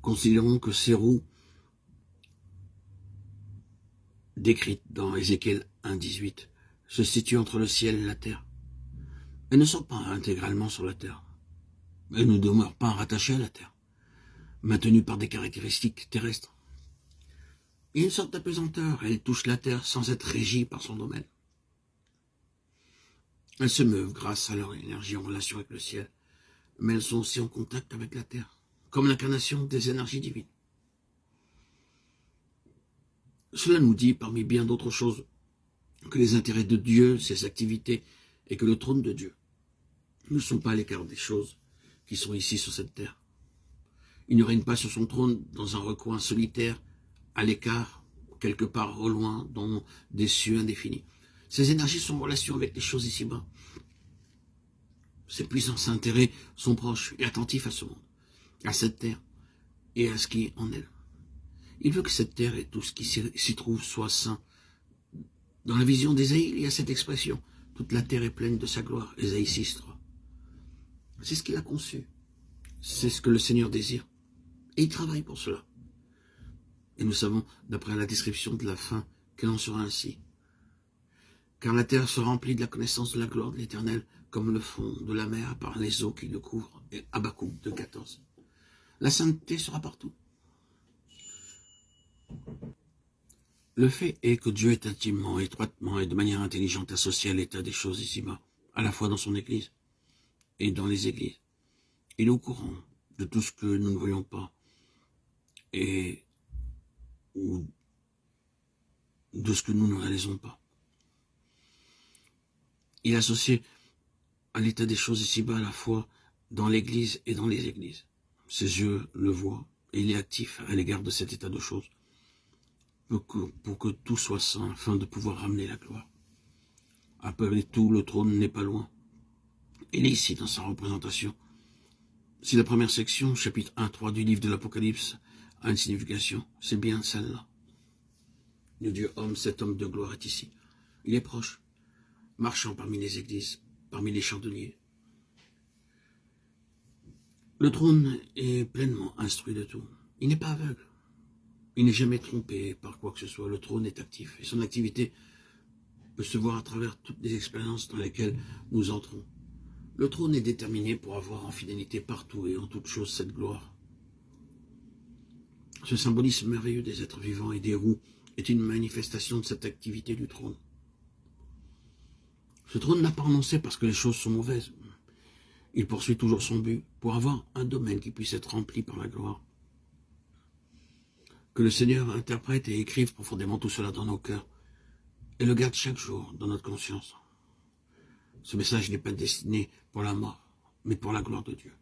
Considérons que ces roues, décrites dans Ézéchiel 1,18, se situent entre le ciel et la terre. Elles ne sont pas intégralement sur la terre. Elles ne demeurent pas rattachées à la terre, maintenues par des caractéristiques terrestres. Il y a une sorte d'apesanteur, elles touchent la terre sans être régies par son domaine. Elles se meuvent grâce à leur énergie en relation avec le ciel, mais elles sont aussi en contact avec la terre, comme l'incarnation des énergies divines. Cela nous dit, parmi bien d'autres choses, que les intérêts de Dieu, ses activités, et que le trône de Dieu ne sont pas à l'écart des choses qui sont ici sur cette terre. Il ne règne pas sur son trône dans un recoin solitaire, à l'écart, quelque part au loin, dans des cieux indéfinis. Ces énergies sont en relation avec les choses ici-bas. Ses puissances et intérêts sont proches et attentifs à ce monde, à cette terre et à ce qui est en elle. Il veut que cette terre et tout ce qui s'y trouve soit saint. Dans la vision d'Ésaïe, il y a cette expression, toute la terre est pleine de sa gloire, Ésaïe 6,3. C'est ce qu'il a conçu, c'est ce que le Seigneur désire, et il travaille pour cela. Et nous savons, d'après la description de la fin, qu'elle en sera ainsi. Car la terre se remplit de la connaissance de la gloire de l'Éternel, comme le fond de la mer par les eaux qui le couvrent. Et Habakkuk 2,14. La sainteté sera partout. Le fait est que Dieu est intimement, étroitement et de manière intelligente associé à l'état des choses ici-bas, à la fois dans son Église et dans les églises. Il est au courant de tout ce que nous ne voyons pas et ou de ce que nous ne réalisons pas. Il est associé à l'état des choses ici-bas à la fois dans l'Église et dans les églises. Ses yeux le voient et il est actif à l'égard de cet état de choses pour que tout soit saint afin de pouvoir ramener la gloire. Après tout, le trône n'est pas loin. Il est ici dans sa représentation. Si la première section, chapitre 1-3 du livre de l'Apocalypse, a une signification, c'est bien celle-là. Le Dieu homme, cet homme de gloire est ici. Il est proche, marchant parmi les églises, parmi les chandeliers. Le trône est pleinement instruit de tout. Il n'est pas aveugle. Il n'est jamais trompé par quoi que ce soit. Le trône est actif et son activité peut se voir à travers toutes les expériences dans lesquelles nous entrons. Le trône est déterminé pour avoir en fidélité partout et en toutes choses cette gloire. Ce symbolisme merveilleux des êtres vivants et des roues est une manifestation de cette activité du trône. Ce trône n'a pas renoncé parce que les choses sont mauvaises. Il poursuit toujours son but pour avoir un domaine qui puisse être rempli par la gloire. Que le Seigneur interprète et écrive profondément tout cela dans nos cœurs et le garde chaque jour dans notre conscience. Ce message n'est pas destiné pour la mort, mais pour la gloire de Dieu.